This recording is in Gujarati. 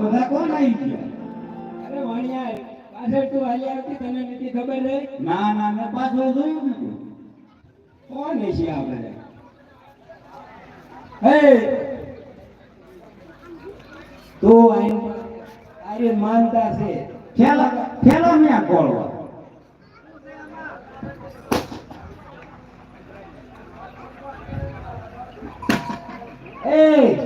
બધા કોણ આવી ગયા? અરે વાણિયા પાછળ તું હાલી આવતી તને નથી ખબર રે? ના ના મેં પાછળ જોયું નથી. કોણ છે આ બધા? હે તું આરે માનતા છે ખેલો ન્યા કોળવા. એ